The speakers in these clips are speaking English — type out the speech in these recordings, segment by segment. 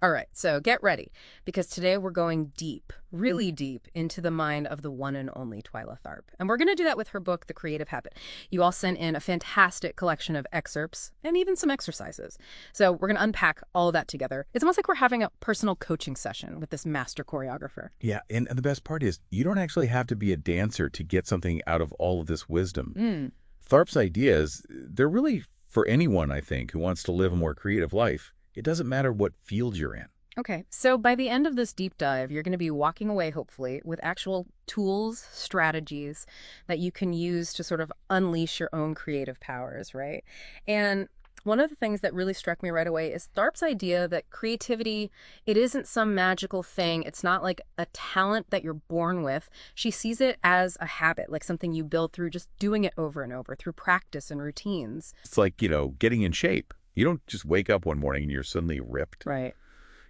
All right, so get ready, because today we're going deep, really deep, into the mind of the one and only Twyla Tharp. And we're going to do that with her book, The Creative Habit. You all sent in a fantastic collection of excerpts and even some exercises. So we're going to unpack all of that together. It's almost like we're having a personal coaching session with this master choreographer. Yeah, and the best part is you don't actually have to be a dancer to get something out of all of this wisdom. Mm. Tharp's ideas, they're really for anyone, I think, who wants to live a more creative life. It doesn't matter what field you're in. Okay, so by the end of this deep dive, you're going to be walking away, hopefully, with actual tools, strategies that you can use to sort of unleash your own creative powers, right? And one of the things that really struck me right away is Tharp's idea that creativity, it isn't some magical thing. It's not like a talent that you're born with. She sees it as a habit, like something you build through just doing it over and over, through practice and routines. It's like, getting in shape. You don't just wake up one morning and you're suddenly ripped. Right.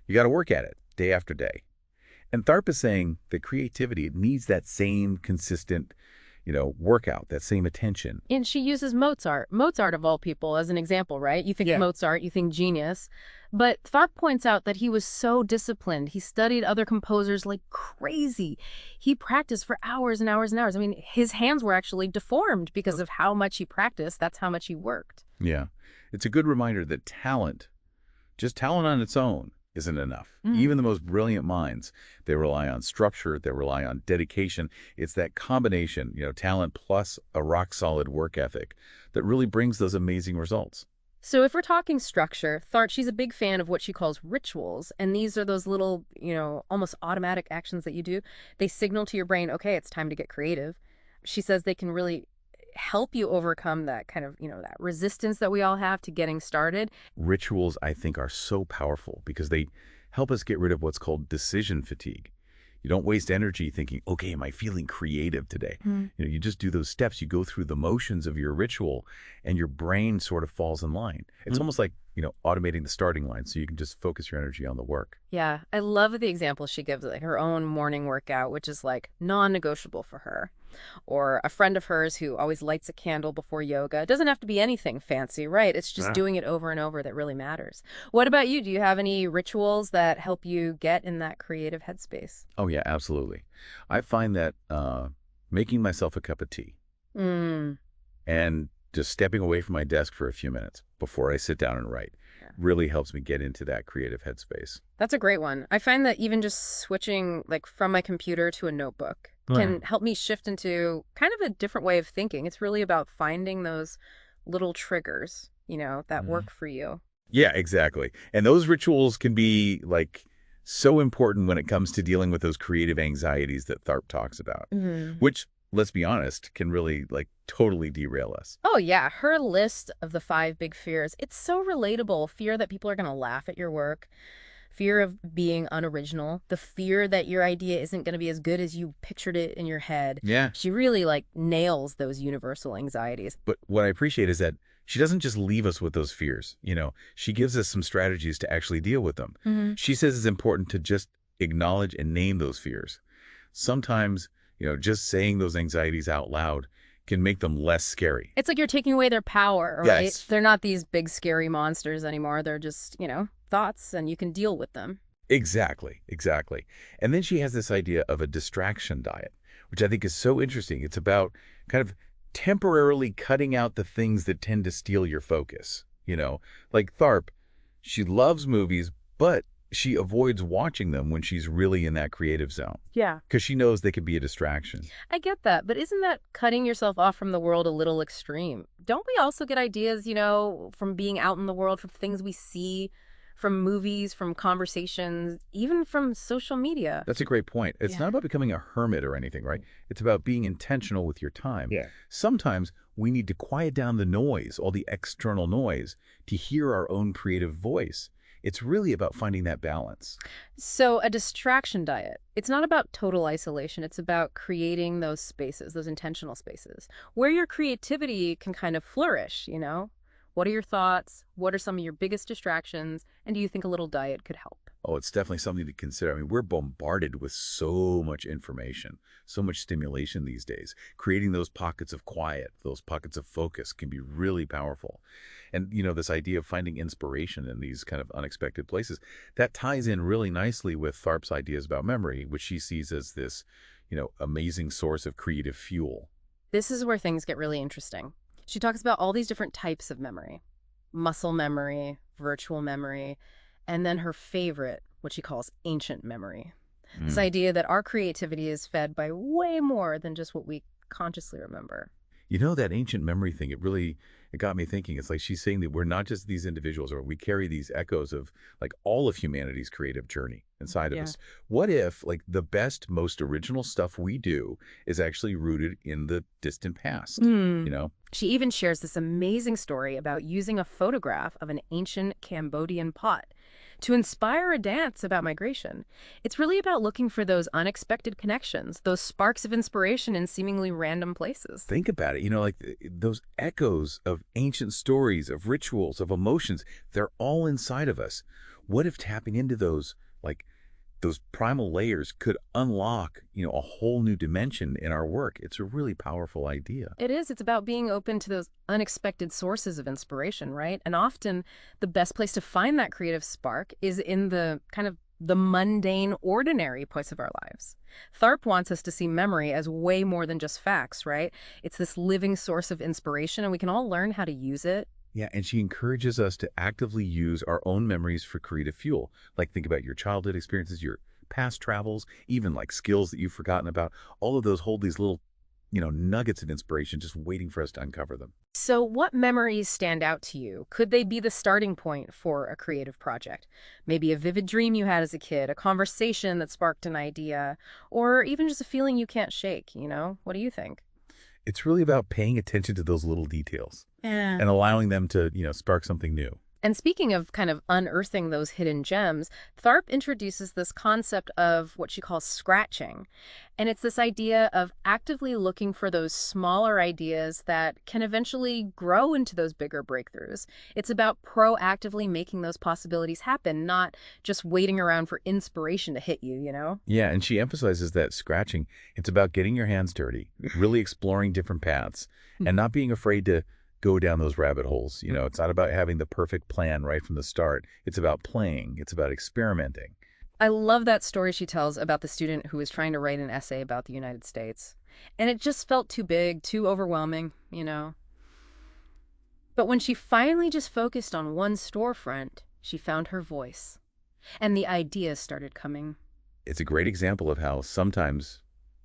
You got to work at it day after day. And Tharp is saying that creativity, it needs that same consistent, workout, that same attention. And she uses Mozart. Mozart, of all people, as an example, right? You think Yeah. Mozart, you think genius. But Tharp points out that he was so disciplined. He studied other composers like crazy. He practiced for hours and hours and hours. I mean, his hands were actually deformed because of how much he practiced. That's how much he worked. Yeah. It's a good reminder that talent, just talent on its own, isn't enough. Even the most brilliant minds, they rely on structure, they rely on dedication. It's that combination, talent plus a rock-solid work ethic that really brings those amazing results. So if we're talking structure, Tharp, she's a big fan of what she calls rituals. And these are those little, almost automatic actions that you do. They signal to your brain, okay, it's time to get creative. She says they can really help you overcome that kind of, that resistance that we all have to getting started. Rituals, I think, are so powerful because they help us get rid of what's called decision fatigue. You don't waste energy thinking, okay, am I feeling creative today? You just do those steps. You go through the motions of your ritual and your brain sort of falls in line. It's almost like, automating the starting line so you can just focus your energy on the work. Yeah, I love the example she gives, like her own morning workout, which is like non-negotiable for her. Or a friend of hers who always lights a candle before yoga. It doesn't have to be anything fancy, right? It's just doing it over and over that really matters. What about you? Do you have any rituals that help you get in that creative headspace? Oh, yeah, absolutely. I find that making myself a cup of tea and just stepping away from my desk for a few minutes before I sit down and write really helps me get into that creative headspace. That's a great one. I find that even just switching like from my computer to a notebook can help me shift into kind of a different way of thinking. It's really about finding those little triggers, that work for you. Yeah, exactly. And those rituals can be like so important when it comes to dealing with those creative anxieties that Tharp talks about, which, let's be honest, can really like totally derail us. Oh, yeah. Her list of the 5 big fears, it's so relatable. Fear that people are going to laugh at your work, fear of being unoriginal, the fear that your idea isn't going to be as good as you pictured it in your head. Yeah. She really like nails those universal anxieties. But what I appreciate is that she doesn't just leave us with those fears. She gives us some strategies to actually deal with them. She says it's important to just acknowledge and name those fears. Sometimes, just saying those anxieties out loud can make them less scary. It's like you're taking away their power, right? Yes. They're not these big scary monsters anymore. They're just, thoughts, and you can deal with them. Exactly, exactly. And then she has this idea of a distraction diet, which I think is so interesting. It's about kind of temporarily cutting out the things that tend to steal your focus. Like Tharp, she loves movies, but she avoids watching them when she's really in that creative zone. Yeah. Because she knows they could be a distraction. I get that, but isn't that cutting yourself off from the world a little extreme? Don't we also get ideas, from being out in the world, from things we see, from movies, from conversations, even from social media? That's a great point. It's not about becoming a hermit or anything, right? It's about being intentional with your time. Yeah. Sometimes we need to quiet down the noise, all the external noise, to hear our own creative voice. It's really about finding that balance. So a distraction diet, it's not about total isolation. It's about creating those spaces, those intentional spaces, where your creativity can kind of flourish, What are your thoughts? What are some of your biggest distractions? And do you think a little diet could help? Oh, it's definitely something to consider. I mean, we're bombarded with so much information, so much stimulation these days. Creating those pockets of quiet, those pockets of focus can be really powerful. And, this idea of finding inspiration in these kind of unexpected places, that ties in really nicely with Tharp's ideas about memory, which she sees as this, amazing source of creative fuel. This is where things get really interesting. She talks about all these different types of memory: muscle memory, virtual memory, and then her favorite, what she calls ancient memory. This Mm. idea that our creativity is fed by way more than just what we consciously remember. That ancient memory thing, it got me thinking. It's like she's saying that we're not just these individuals, or we carry these echoes of like all of humanity's creative journey inside of Yeah. us. What if like the best, most original stuff we do is actually rooted in the distant past? Hmm. You know? She even shares this amazing story about using a photograph of an ancient Cambodian pot to inspire a dance about migration. It's really about looking for those unexpected connections, those sparks of inspiration in seemingly random places. Think about it, like those echoes of ancient stories, of rituals, of emotions, they're all inside of us. What if tapping into like those primal layers could unlock, a whole new dimension in our work? It's a really powerful idea. It is. It's about being open to those unexpected sources of inspiration, right? And often the best place to find that creative spark is in the kind of the mundane, ordinary parts of our lives. Tharp wants us to see memory as way more than just facts, right? It's this living source of inspiration, and we can all learn how to use it. Yeah, and she encourages us to actively use our own memories for creative fuel. Like think about your childhood experiences, your past travels, even like skills that you've forgotten about. All of those hold these little, nuggets of inspiration just waiting for us to uncover them. So, what memories stand out to you? Could they be the starting point for a creative project? Maybe a vivid dream you had as a kid, a conversation that sparked an idea, or even just a feeling you can't shake, you know? What do you think? It's really about paying attention to those little details Yeah. and allowing them to, spark something new. And speaking of kind of unearthing those hidden gems, Tharp introduces this concept of what she calls scratching. And it's this idea of actively looking for those smaller ideas that can eventually grow into those bigger breakthroughs. It's about proactively making those possibilities happen, not just waiting around for inspiration to hit you, you know? Yeah, and she emphasizes that scratching, it's about getting your hands dirty, really exploring different paths, and not being afraid to go down those rabbit holes. It's not about having the perfect plan right from the start. It's about playing. It's about experimenting. I love that story she tells about the student who was trying to write an essay about the United States. And it just felt too big, too overwhelming, you know? But when she finally just focused on one storefront, she found her voice. And the ideas started coming. It's a great example of how sometimes,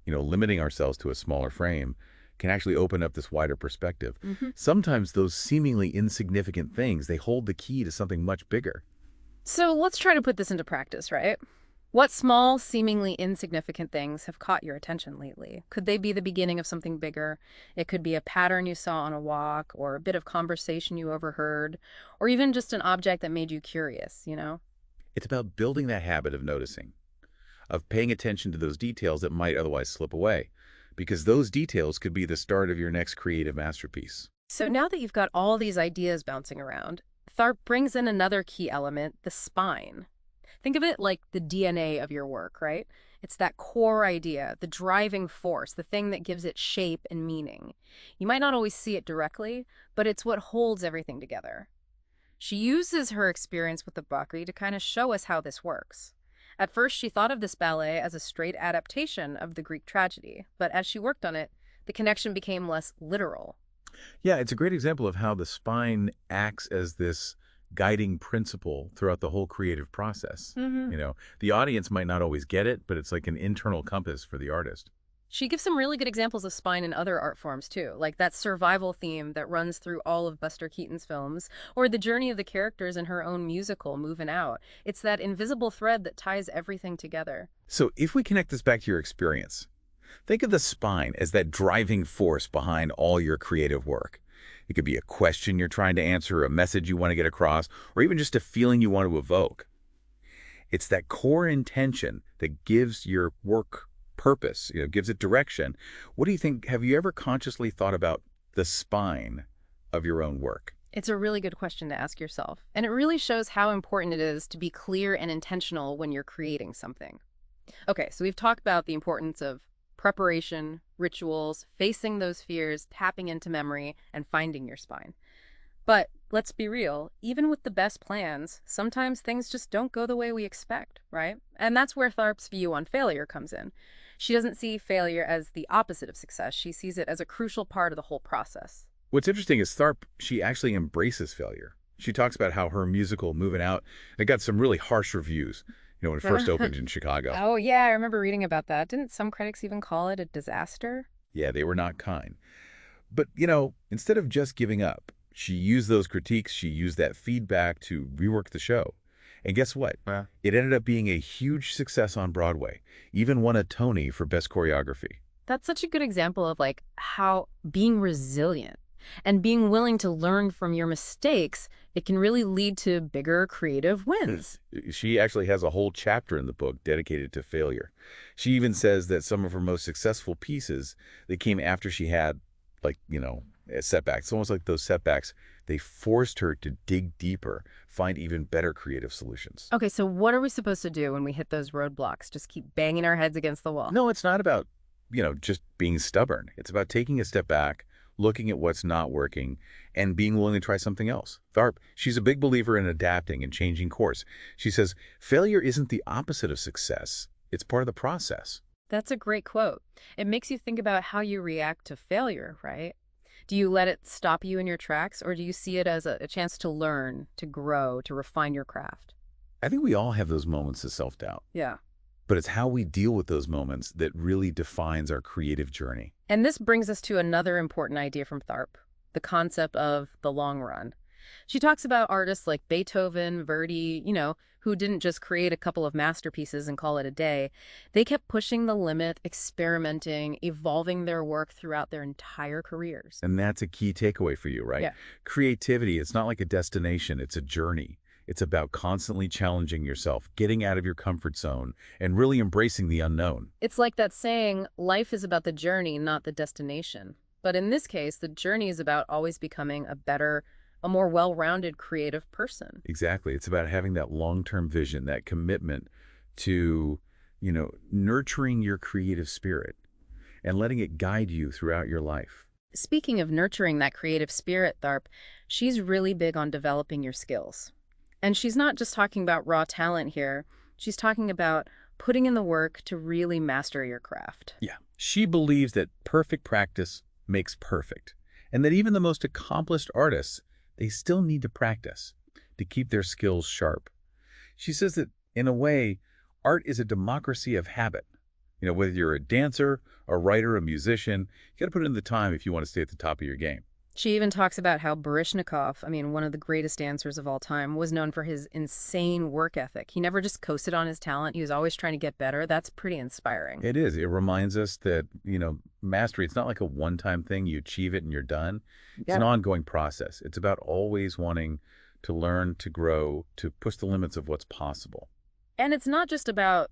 limiting ourselves to a smaller frame can actually open up this wider perspective. Sometimes those seemingly insignificant things, they hold the key to something much bigger. So let's try to put this into practice, right? What small, seemingly insignificant things have caught your attention lately? Could they be the beginning of something bigger? It could be a pattern you saw on a walk, or a bit of conversation you overheard, or even just an object that made you curious, you know? It's about building that habit of noticing, of paying attention to those details that might otherwise slip away, because those details could be the start of your next creative masterpiece. So now that you've got all these ideas bouncing around, Tharp brings in another key element, the spine. Think of it like the DNA of your work, right? It's that core idea, the driving force, the thing that gives it shape and meaning. You might not always see it directly, but it's what holds everything together. She uses her experience with the Bakri to kind of show us how this works. At first, she thought of this ballet as a straight adaptation of the Greek tragedy, but as she worked on it, the connection became less literal. Yeah, it's a great example of how the spine acts as this guiding principle throughout the whole creative process. The audience might not always get it, but it's like an internal compass for the artist. She gives some really good examples of spine in other art forms, too, like that survival theme that runs through all of Buster Keaton's films, or the journey of the characters in her own musical, Movin' Out. It's that invisible thread that ties everything together. So if we connect this back to your experience, think of the spine as that driving force behind all your creative work. It could be a question you're trying to answer, a message you want to get across, or even just a feeling you want to evoke. It's that core intention that gives your work purpose, gives it direction. What do you think? Have you ever consciously thought about the spine of your own work? It's a really good question to ask yourself, and it really shows how important it is to be clear and intentional when you're creating something. Okay, so we've talked about the importance of preparation, rituals, facing those fears, tapping into memory, and finding your spine. But let's be real, even with the best plans, sometimes things just don't go the way we expect, right? And that's where Tharp's view on failure comes in. She doesn't see failure as the opposite of success, she sees it as a crucial part of the whole process. What's interesting is Tharp, she actually embraces failure. She talks about how her musical, Moving Out, it got some really harsh reviews, when it first opened in Chicago. Oh, yeah, I remember reading about that. Didn't some critics even call it a disaster? Yeah, they were not kind. But, instead of just giving up, she used those critiques, she used that feedback to rework the show. And guess what? Yeah. It ended up being a huge success on Broadway, even won a Tony for Best Choreography. That's such a good example of like how being resilient and being willing to learn from your mistakes, it can really lead to bigger creative wins. She actually has a whole chapter in the book dedicated to failure. She even says that some of her most successful pieces, they came after she had, setbacks. It's almost like those setbacks, they forced her to dig deeper, find even better creative solutions. Okay, so what are we supposed to do when we hit those roadblocks? Just keep banging our heads against the wall? No, it's not about, just being stubborn. It's about taking a step back, looking at what's not working, and being willing to try something else. Tharp, she's a big believer in adapting and changing course. She says, failure isn't the opposite of success. It's part of the process. That's a great quote. It makes you think about how you react to failure, right? Do you let it stop you in your tracks, or do you see it as a chance to learn, to grow, to refine your craft? I think we all have those moments of self-doubt, Yeah. but it's how we deal with those moments that really defines our creative journey. And this brings us to another important idea from Tharp, the concept of the long run. She talks about artists like Beethoven, Verdi, who didn't just create a couple of masterpieces and call it a day. They kept pushing the limit, experimenting, evolving their work throughout their entire careers. And that's a key takeaway for you, right? Yeah. Creativity, it's not like a destination, it's a journey. It's about constantly challenging yourself, getting out of your comfort zone, and really embracing the unknown. It's like that saying, life is about the journey, not the destination. But in this case, the journey is about always becoming a more well-rounded creative person. Exactly. It's about having that long-term vision, that commitment to, nurturing your creative spirit and letting it guide you throughout your life. Speaking of nurturing that creative spirit, Tharp, she's really big on developing your skills. And she's not just talking about raw talent here. She's talking about putting in the work to really master your craft. Yeah. She believes that perfect practice makes perfect, and that even the most accomplished artists, they still need to practice to keep their skills sharp. She says that, in a way, art is a democracy of habit. Whether you're a dancer, a writer, a musician, you got to put in the time if you want to stay at the top of your game. She even talks about how Baryshnikov, one of the greatest dancers of all time, was known for his insane work ethic. He never just coasted on his talent. He was always trying to get better. That's pretty inspiring. It is. It reminds us that, mastery, it's not like a one-time thing. You achieve it and you're done. It's an ongoing process. It's about always wanting to learn, to grow, to push the limits of what's possible. And it's not just about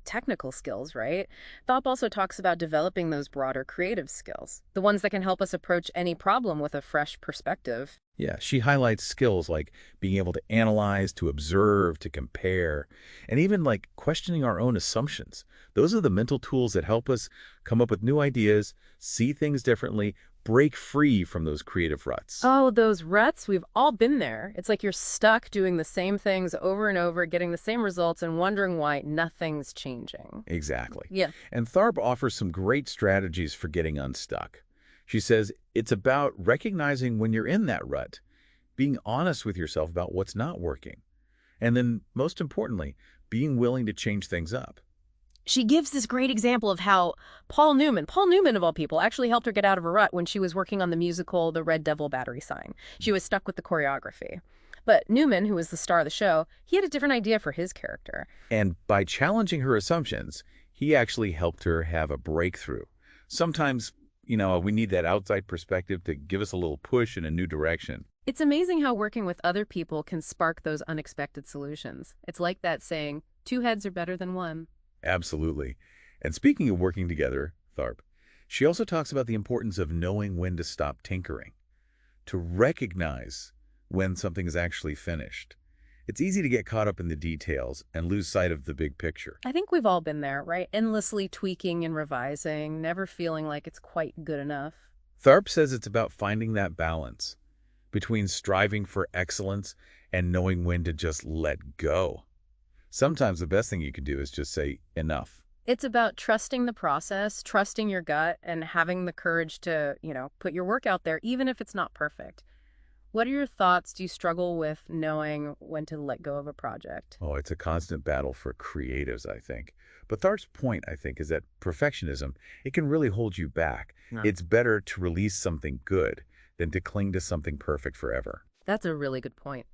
technical skills, right? Thop also talks about developing those broader creative skills, the ones that can help us approach any problem with a fresh perspective. Yeah, she highlights skills like being able to analyze, to observe, to compare, and even questioning our own assumptions. Those are the mental tools that help us come up with new ideas, see things differently, break free from those creative ruts. Oh, those ruts, we've all been there. It's like you're stuck doing the same things over and over, getting the same results and wondering why nothing's changing. Exactly. Yeah. And Tharp offers some great strategies for getting unstuck. She says it's about recognizing when you're in that rut, being honest with yourself about what's not working, and then, most importantly, being willing to change things up. She gives this great example of how Paul Newman of all people, actually helped her get out of a rut when she was working on the musical The Red Devil Battery Sign. She was stuck with the choreography. But Newman, who was the star of the show, he had a different idea for his character. And by challenging her assumptions, he actually helped her have a breakthrough. Sometimes, we need that outside perspective to give us a little push in a new direction. It's amazing how working with other people can spark those unexpected solutions. It's like that saying, 2 heads are better than 1. Absolutely. And speaking of working together, Tharp, she also talks about the importance of knowing when to stop tinkering, to recognize when something is actually finished. It's easy to get caught up in the details and lose sight of the big picture. I think we've all been there, right? Endlessly tweaking and revising, never feeling like it's quite good enough. Tharp says it's about finding that balance between striving for excellence and knowing when to just let go. Sometimes the best thing you can do is just say, enough. It's about trusting the process, trusting your gut, and having the courage to, put your work out there, even if it's not perfect. What are your thoughts? Do you struggle with knowing when to let go of a project? Oh, it's a constant battle for creatives, I think. But Tharp's point, I think, is that perfectionism, it can really hold you back. Yeah. It's better to release something good than to cling to something perfect forever. That's a really good point.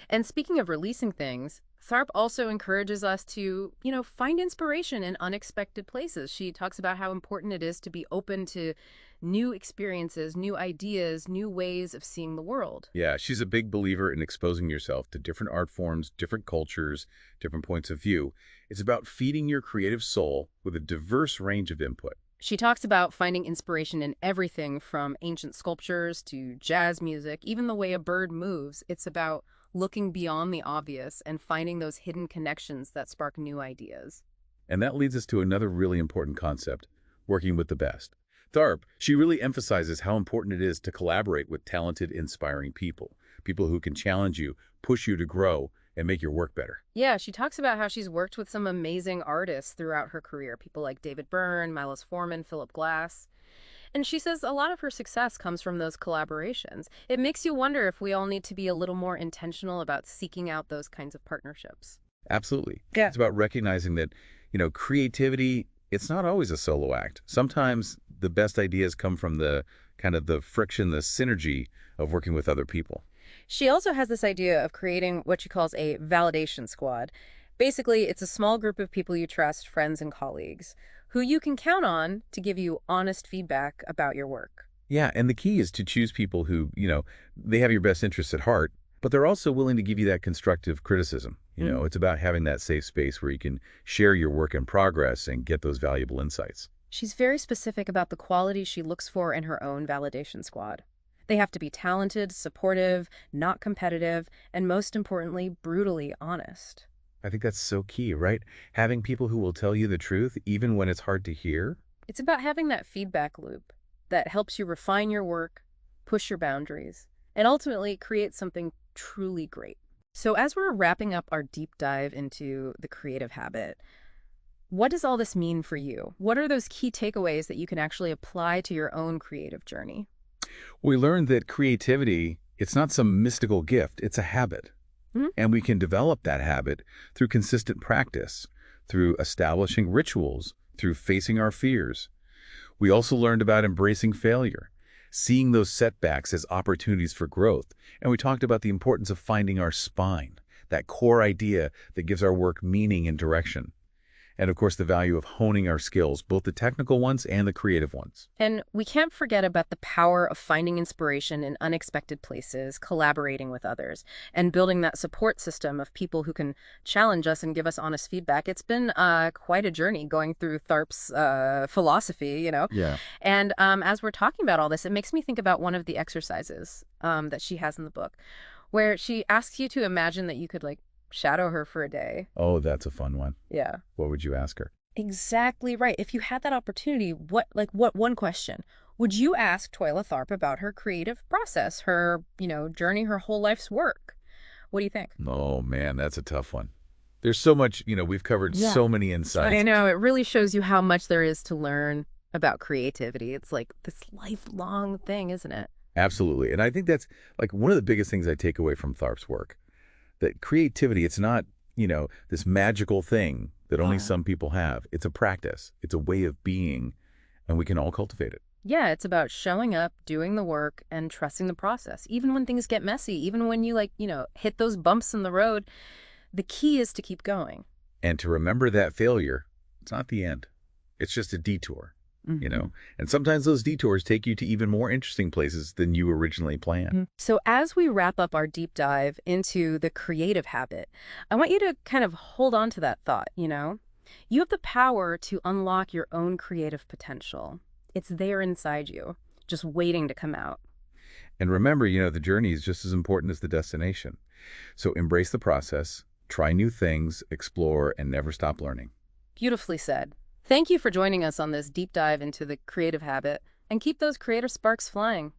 And speaking of releasing things, Tharp also encourages us to, find inspiration in unexpected places. She talks about how important it is to be open to new experiences, new ideas, new ways of seeing the world. Yeah, she's a big believer in exposing yourself to different art forms, different cultures, different points of view. It's about feeding your creative soul with a diverse range of input. She talks about finding inspiration in everything from ancient sculptures to jazz music, even the way a bird moves. It's about looking beyond the obvious and finding those hidden connections that spark new ideas. And that leads us to another really important concept, working with the best. Tharp, she really emphasizes how important it is to collaborate with talented, inspiring people, people who can challenge you, push you to grow, and make your work better. Yeah, she talks about how she's worked with some amazing artists throughout her career, people like David Byrne, Milos Forman, Philip Glass. And she says a lot of her success comes from those collaborations. It makes you wonder if we all need to be a little more intentional about seeking out those kinds of partnerships. Absolutely. Yeah. It's about recognizing that, creativity, it's not always a solo act. Sometimes the best ideas come from the kind of the friction, the synergy of working with other people. She also has this idea of creating what she calls a validation squad. Basically, it's a small group of people you trust, friends and colleagues, who you can count on to give you honest feedback about your work. Yeah, and the key is to choose people who, they have your best interests at heart, but they're also willing to give you that constructive criticism. It's about having that safe space where you can share your work in progress and get those valuable insights. She's very specific about the qualities she looks for in her own validation squad. They have to be talented, supportive, not competitive, and most importantly, brutally honest. I think that's so key, right? Having people who will tell you the truth, even when it's hard to hear. It's about having that feedback loop that helps you refine your work, push your boundaries, and ultimately create something truly great. So as we're wrapping up our deep dive into the creative habit, what does all this mean for you? What are those key takeaways that you can actually apply to your own creative journey? We learned that creativity, it's not some mystical gift, it's a habit. Mhm. And we can develop that habit through consistent practice, through establishing rituals, through facing our fears. We also learned about embracing failure, seeing those setbacks as opportunities for growth. And we talked about the importance of finding our spine, that core idea that gives our work meaning and direction. And of course, the value of honing our skills, both the technical ones and the creative ones. And we can't forget about the power of finding inspiration in unexpected places, collaborating with others, and building that support system of people who can challenge us and give us honest feedback. It's been quite a journey going through Tharp's philosophy. Yeah. And as we're talking about all this, it makes me think about one of the exercises that she has in the book, where she asks you to imagine that you could shadow her for a day. Oh, that's a fun one. Yeah. What would you ask her? Exactly right. If you had that opportunity, what one question would you ask Twyla Tharp about her creative process, her, journey, her whole life's work? What do you think? Oh, man, that's a tough one. There's so much, we've covered Yeah. so many insights. I know. It really shows you how much there is to learn about creativity. It's like this lifelong thing, isn't it? Absolutely. And I think that's one of the biggest things I take away from Tharp's work. That creativity, it's not, this magical thing that only some people have. It's a practice. It's a way of being, and we can all cultivate it. Yeah, it's about showing up, doing the work, and trusting the process. Even when things get messy, even when you hit those bumps in the road, the key is to keep going. And to remember that failure, it's not the end. It's just a detour, And sometimes those detours take you to even more interesting places than you originally planned. So as we wrap up our deep dive into the creative habit, I want you to kind of hold on to that thought. You have the power to unlock your own creative potential. It's there inside you, just waiting to come out. And remember, the journey is just as important as the destination. So embrace the process, try new things, explore, and never stop learning. Beautifully said. Thank you for joining us on this deep dive into the creative habit, and keep those creator sparks flying.